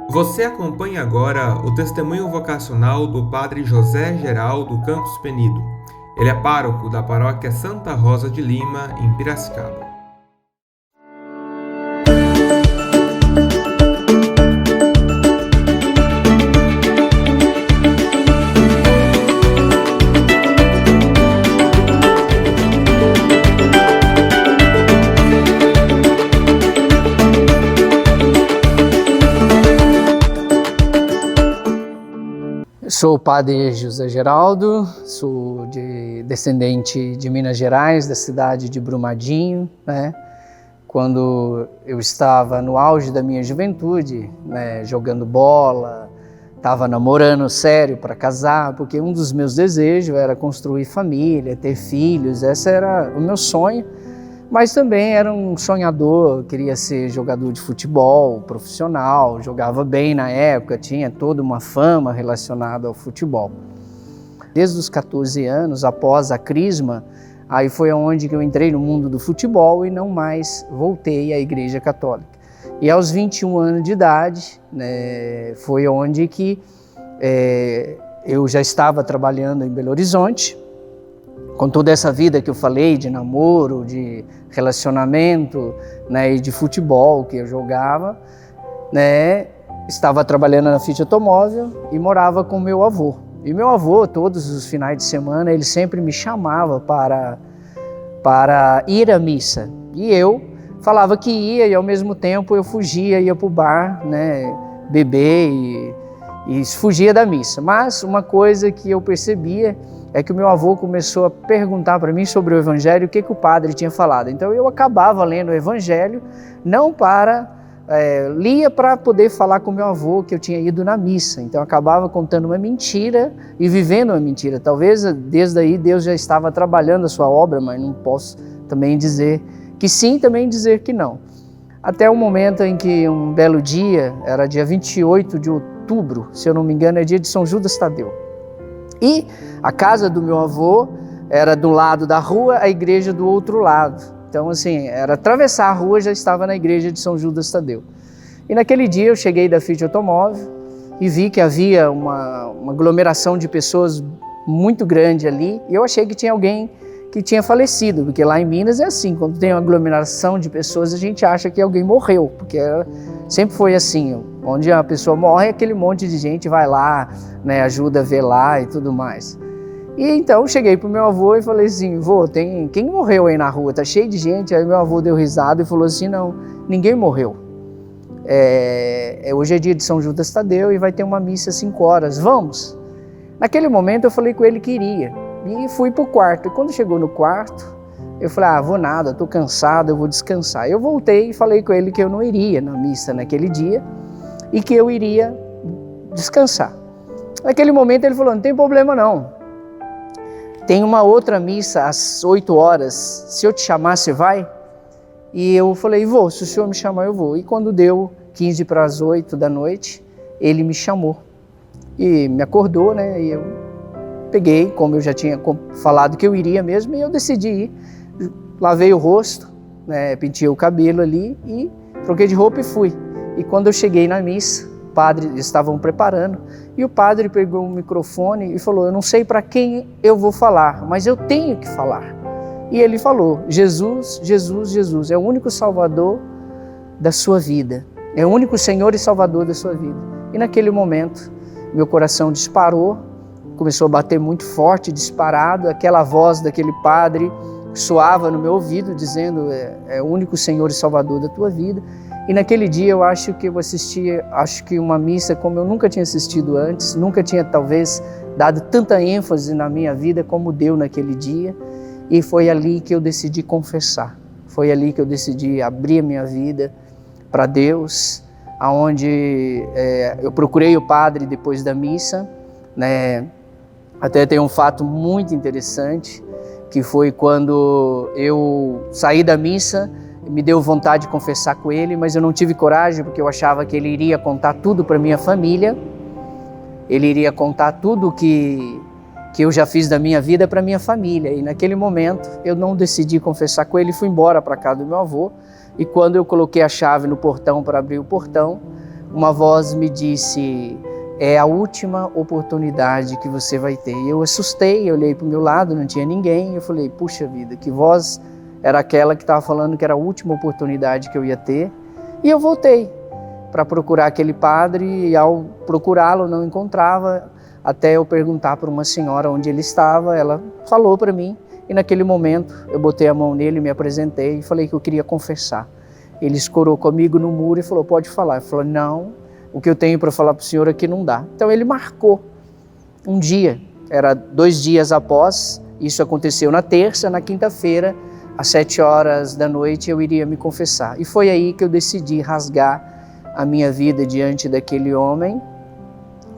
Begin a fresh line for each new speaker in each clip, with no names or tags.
Você acompanha agora o testemunho vocacional do Padre José Geraldo Campos Penido. Ele é pároco da paróquia Santa Rosa de Lima, em Piracicaba.
Sou o padre José Geraldo, sou descendente de Minas Gerais, da cidade de Brumadinho, né? Quando eu estava no auge da minha juventude, né, jogando bola, estava namorando sério para casar, porque um dos meus desejos era construir família, ter filhos, esse era o meu sonho. Mas também era um sonhador, queria ser jogador de futebol profissional, jogava bem na época, tinha toda uma fama relacionada ao futebol. Desde os 14 anos, após a crisma, aí foi onde eu entrei no mundo do futebol e não mais voltei à Igreja Católica. E aos 21 anos de idade, né, foi onde que eu já estava trabalhando em Belo Horizonte, com toda essa vida que eu falei de namoro, de relacionamento, né, e de futebol que eu jogava, né, estava trabalhando na Fiat Automóvel e morava com meu avô. E meu avô, todos os finais de semana, ele sempre me chamava para ir à missa. E eu falava que ia e ao mesmo tempo eu fugia, ia para o bar, né, beber e fugia da missa. Mas uma coisa que eu percebia é que o meu avô começou a perguntar para mim sobre o Evangelho, o que o padre tinha falado. Então eu acabava lendo o Evangelho, não lia para poder falar com o meu avô que eu tinha ido na missa. Então eu acabava contando uma mentira e vivendo uma mentira. Talvez desde aí Deus já estava trabalhando a sua obra, mas não posso também dizer que sim, também dizer que não. Até o momento em que um belo dia, era dia 28 de outubro, se eu não me engano, é dia de São Judas Tadeu. E a casa do meu avô era do lado da rua, a igreja do outro lado. Então, assim, era atravessar a rua, já estava na igreja de São Judas Tadeu. E naquele dia eu cheguei da Fiat Automóvel e vi que havia uma aglomeração de pessoas muito grande ali. E eu achei que tinha alguém que tinha falecido, porque lá em Minas é assim, quando tem uma aglomeração de pessoas, a gente acha que alguém morreu, porque sempre foi assim, onde a pessoa morre, aquele monte de gente vai lá, né, ajuda a velar e tudo mais. E então cheguei pro meu avô e falei assim, vô, quem morreu aí na rua? Tá cheio de gente. Aí meu avô deu risada e falou assim, não, ninguém morreu. Hoje é dia de São Judas Tadeu e vai ter uma missa às 5 horas, vamos? Naquele momento eu falei com ele que iria e fui pro quarto. E quando chegou no quarto, eu falei, vou nada, tô cansado, eu vou descansar. Eu voltei e falei com ele que eu não iria na missa naquele dia e que eu iria descansar. Naquele momento ele falou, não tem problema não. Tem uma outra missa às 8 horas, se eu te chamar, você vai? E eu falei, vou, se o senhor me chamar, eu vou. E quando deu 15 para as 8 da noite, ele me chamou e me acordou, né? E eu peguei, como eu já tinha falado que eu iria mesmo, e eu decidi ir. Lavei o rosto, né? Penteei o cabelo ali e troquei de roupa e fui. E quando eu cheguei na missa, padre estavam preparando e o padre pegou o microfone e falou, eu não sei para quem eu vou falar, mas eu tenho que falar. E ele falou, Jesus, Jesus, Jesus, é o único Salvador da sua vida, é o único Senhor e Salvador da sua vida. E naquele momento, meu coração disparou, começou a bater muito forte, disparado, aquela voz daquele padre soava no meu ouvido, dizendo, é o único Senhor e Salvador da tua vida. E naquele dia eu acho que eu assisti, uma missa como eu nunca tinha assistido antes, nunca tinha talvez dado tanta ênfase na minha vida como deu naquele dia. E foi ali que eu decidi confessar, foi ali que eu decidi abrir a minha vida para Deus, aonde eu procurei o padre depois da missa, né? Até tem um fato muito interessante, que foi quando eu saí da missa, me deu vontade de confessar com ele, mas eu não tive coragem, porque eu achava que ele iria contar tudo para minha família, ele iria contar tudo que eu já fiz da minha vida para minha família. E naquele momento eu não decidi confessar com ele, fui embora para casa do meu avô. E quando eu coloquei a chave no portão para abrir o portão, uma voz me disse: é a última oportunidade que você vai ter. E eu assustei, olhei para o meu lado, não tinha ninguém. Eu falei: puxa vida, que voz era aquela que estava falando que era a última oportunidade que eu ia ter? E eu voltei para procurar aquele padre, e ao procurá-lo não encontrava, até eu perguntar para uma senhora onde ele estava. Ela falou para mim, e naquele momento eu botei a mão nele, me apresentei e falei que eu queria confessar. Ele escorou comigo no muro e falou: pode falar. Eu falei: não, o que eu tenho para falar para o senhor aqui não dá. Então ele marcou um dia, era 2 dias após, isso aconteceu na terça, na quinta-feira, às 7 horas da noite eu iria me confessar. E foi aí que eu decidi rasgar a minha vida diante daquele homem,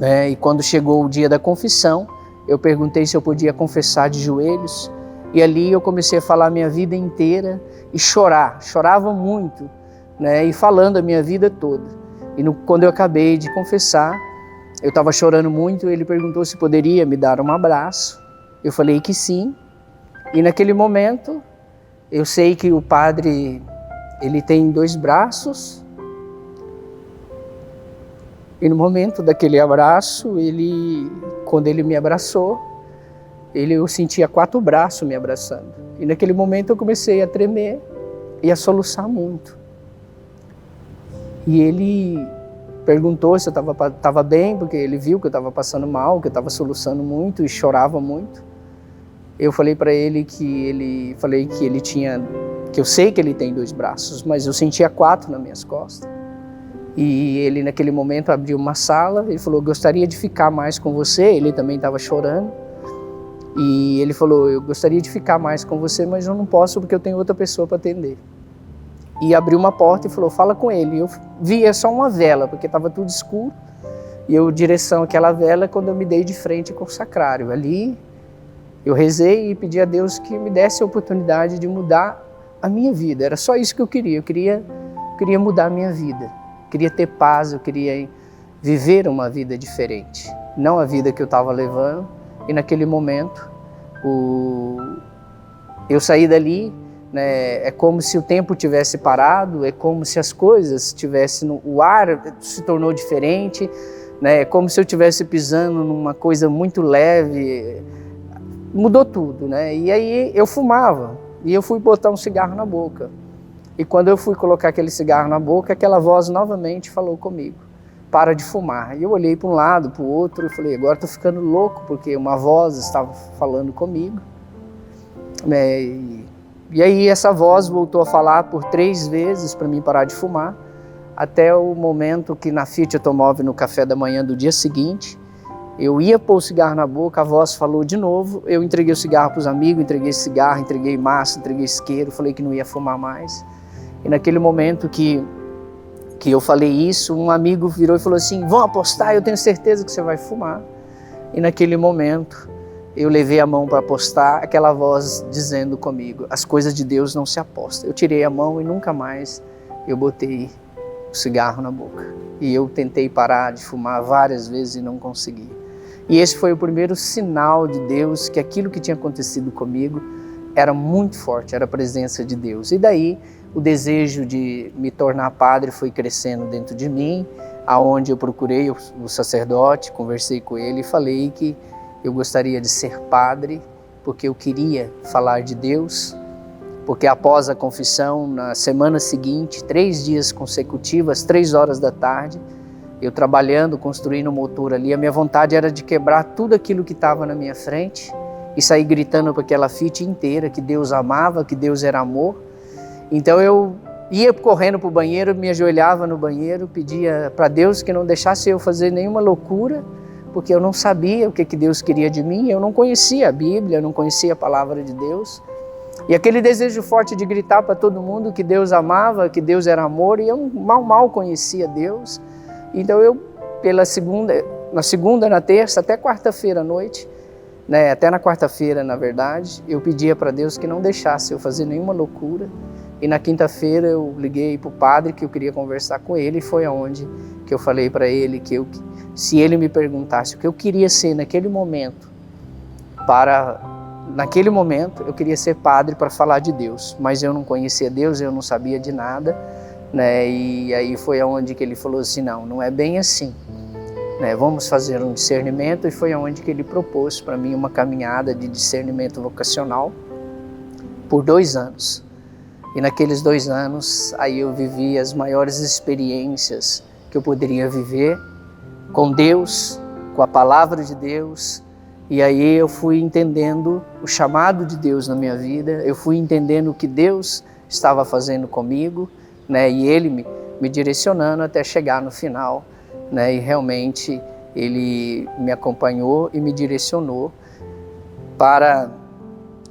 né? E quando chegou o dia da confissão, eu perguntei se eu podia confessar de joelhos, e ali eu comecei a falar a minha vida inteira e chorava muito, né? E falando a minha vida toda. E quando eu acabei de confessar, eu estava chorando muito, ele perguntou se poderia me dar um abraço. Eu falei que sim, e naquele momento eu sei que o padre, ele tem 2 braços, e no momento daquele abraço, quando ele me abraçou, eu sentia 4 braços me abraçando. E naquele momento eu comecei a tremer e a soluçar muito. E ele perguntou se eu estava bem, porque ele viu que eu estava passando mal, que eu estava soluçando muito e chorava muito. Eu falei para ele que eu sei que ele tem 2 braços, mas eu sentia 4 nas minhas costas. E ele naquele momento abriu uma sala, ele falou: gostaria de ficar mais com você. Ele também estava chorando. E ele falou: eu gostaria de ficar mais com você, mas eu não posso porque eu tenho outra pessoa para atender. E abriu uma porta e falou: fala com ele. Eu via só uma vela, porque estava tudo escuro. E eu, direção àquela vela, quando eu me dei de frente com o sacrário. Ali eu rezei e pedi a Deus que me desse a oportunidade de mudar a minha vida. Era só isso que eu queria. Eu queria mudar a minha vida. Eu queria ter paz, eu queria viver uma vida diferente. Não a vida que eu estava levando. E naquele momento, eu saí dali, né? É como se o tempo tivesse parado, é como se as coisas tivessem... O ar se tornou diferente, né? É como se eu estivesse pisando numa coisa muito leve. Mudou tudo, né? E aí eu fumava, e eu fui botar um cigarro na boca. E quando eu fui colocar aquele cigarro na boca, aquela voz novamente falou comigo: para de fumar. E eu olhei para um lado, para o outro, e falei: agora estou ficando louco, porque uma voz estava falando comigo. E aí essa voz voltou a falar por 3 vezes para mim parar de fumar, até o momento que na Fiat Automóvel, no café da manhã do dia seguinte, eu ia pôr o cigarro na boca, a voz falou de novo, eu entreguei o cigarro para os amigos, entreguei cigarro, entreguei massa, entreguei isqueiro, falei que não ia fumar mais. E naquele momento que eu falei isso, um amigo virou e falou assim: vão apostar, eu tenho certeza que você vai fumar. E naquele momento eu levei a mão para apostar, aquela voz dizendo comigo: as coisas de Deus não se apostam. Eu tirei a mão e nunca mais eu botei o cigarro na boca. E eu tentei parar de fumar várias vezes e não consegui. E esse foi o primeiro sinal de Deus que aquilo que tinha acontecido comigo era muito forte, era a presença de Deus. E daí o desejo de me tornar padre foi crescendo dentro de mim, aonde eu procurei o sacerdote, conversei com ele e falei que eu gostaria de ser padre, porque eu queria falar de Deus, porque após a confissão, na semana seguinte, 3 dias consecutivos, às 3 horas da tarde, eu trabalhando, construindo o motor ali, a minha vontade era de quebrar tudo aquilo que estava na minha frente e sair gritando para aquela Fiat inteira que Deus amava, que Deus era amor. Então eu ia correndo para o banheiro, me ajoelhava no banheiro, pedia para Deus que não deixasse eu fazer nenhuma loucura, porque eu não sabia o que Deus queria de mim, eu não conhecia a Bíblia, eu não conhecia a palavra de Deus. E aquele desejo forte de gritar para todo mundo que Deus amava, que Deus era amor, e eu mal conhecia Deus. Então eu, na segunda, na terça, até quarta-feira à noite, né, até na quarta-feira, na verdade, eu pedia para Deus que não deixasse eu fazer nenhuma loucura. E na quinta-feira eu liguei para o padre que eu queria conversar com ele, e foi aonde que eu falei para ele que se ele me perguntasse o que eu queria ser naquele momento, eu queria ser padre para falar de Deus, mas eu não conhecia Deus, eu não sabia de nada, né? E aí foi aonde que ele falou assim, não é bem assim, né? Vamos fazer um discernimento, e foi aonde que ele propôs para mim uma caminhada de discernimento vocacional por 2 anos. E naqueles 2 anos, aí eu vivi as maiores experiências que eu poderia viver com Deus, com a palavra de Deus. E aí eu fui entendendo o chamado de Deus na minha vida, eu fui entendendo o que Deus estava fazendo comigo, né? E Ele me direcionando até chegar no final, né? E realmente Ele me acompanhou e me direcionou para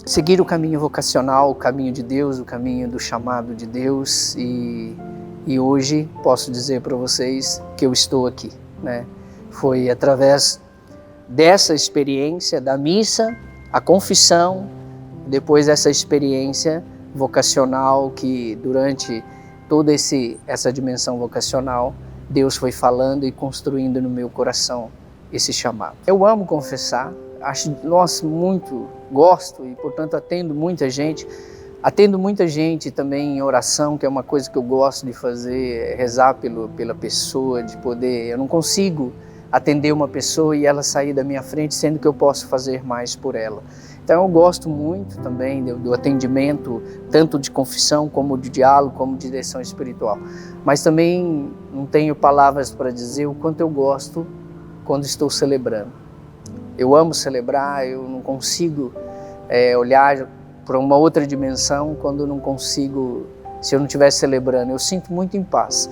seguir o caminho vocacional, o caminho de Deus, o caminho do chamado de Deus. E hoje posso dizer para vocês que eu estou aqui, né? Foi através dessa experiência da missa, a confissão, depois dessa experiência vocacional, que durante toda essa dimensão vocacional, Deus foi falando e construindo no meu coração esse chamado. Eu amo confessar, gosto e, portanto, atendo muita gente também em oração, que é uma coisa que eu gosto de fazer, rezar pela pessoa, de poder, eu não consigo atender uma pessoa e ela sair da minha frente, sendo que eu posso fazer mais por ela. Então eu gosto muito também do atendimento, tanto de confissão, como de diálogo, como de direção espiritual. Mas também não tenho palavras para dizer o quanto eu gosto quando estou celebrando. Eu amo celebrar, eu não consigo olhar para uma outra dimensão quando não consigo, se eu não estiver celebrando. Eu sinto muito em paz.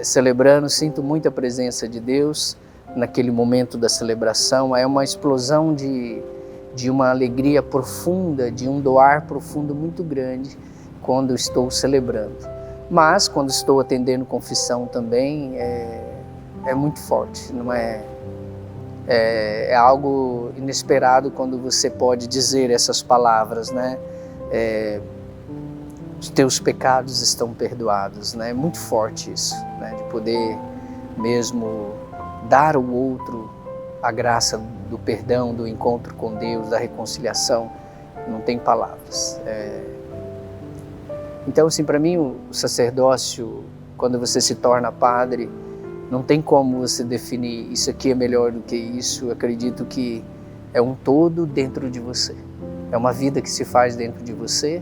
Celebrando, sinto muita presença de Deus naquele momento da celebração. É uma explosão de uma alegria profunda, de um doar profundo muito grande quando estou celebrando. Mas quando estou atendendo confissão também é muito forte, não é algo inesperado quando você pode dizer essas palavras, né? Os teus pecados estão perdoados, né? É muito forte isso, né? De poder mesmo dar ao outro a graça do perdão, do encontro com Deus, da reconciliação, não tem palavras. Então, assim, para mim, o sacerdócio, quando você se torna padre, não tem como você definir isso aqui é melhor do que isso. Eu acredito que é um todo dentro de você. É uma vida que se faz dentro de você.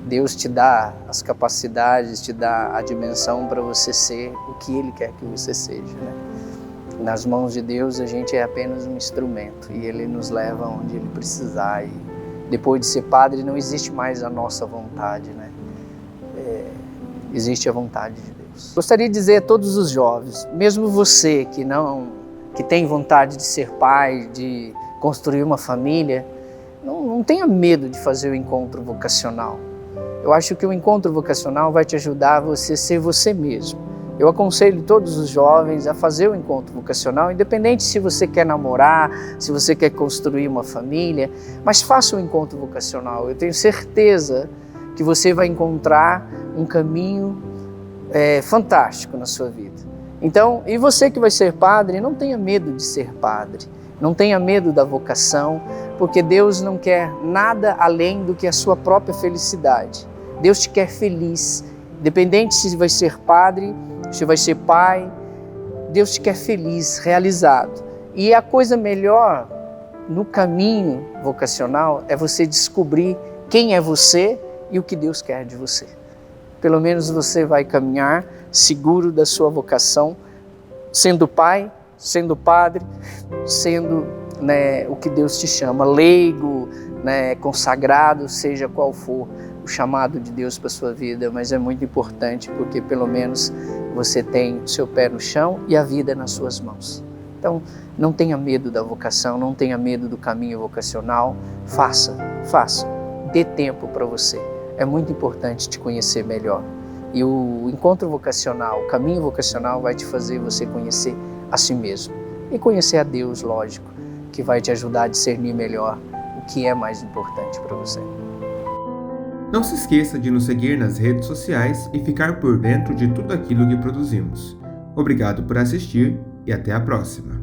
Deus te dá as capacidades, te dá a dimensão para você ser o que Ele quer que você seja, né? Nas mãos de Deus a gente é apenas um instrumento e Ele nos leva onde Ele precisar. E depois de ser padre não existe mais a nossa vontade, né? Existe a vontade de Deus. Gostaria de dizer a todos os jovens, mesmo você que tem vontade de ser pai, de construir uma família, não tenha medo de fazer o encontro vocacional. Eu acho que o encontro vocacional vai te ajudar a você ser você mesmo. Eu aconselho todos os jovens a fazer o encontro vocacional, independente se você quer namorar, se você quer construir uma família, mas faça o encontro vocacional. Eu tenho certeza que você vai encontrar um caminho fantástico na sua vida. Então, e você que vai ser padre, não tenha medo de ser padre, não tenha medo da vocação, porque Deus não quer nada além do que a sua própria felicidade. Deus te quer feliz, independente se vai ser padre, se vai ser pai, Deus te quer feliz, realizado. E a coisa melhor no caminho vocacional é você descobrir quem é você e o que Deus quer de você. Pelo menos você vai caminhar seguro da sua vocação, sendo pai, sendo padre, sendo, né, o que Deus te chama, leigo, né, consagrado, seja qual for o chamado de Deus para a sua vida, mas é muito importante porque pelo menos você tem o seu pé no chão e a vida nas suas mãos. Então, não tenha medo da vocação, não tenha medo do caminho vocacional, faça, dê tempo para você. É muito importante te conhecer melhor. E o encontro vocacional, o caminho vocacional vai te fazer você conhecer a si mesmo. E conhecer a Deus, lógico, que vai te ajudar a discernir melhor o que é mais importante para você.
Não se esqueça de nos seguir nas redes sociais e ficar por dentro de tudo aquilo que produzimos. Obrigado por assistir e até a próxima.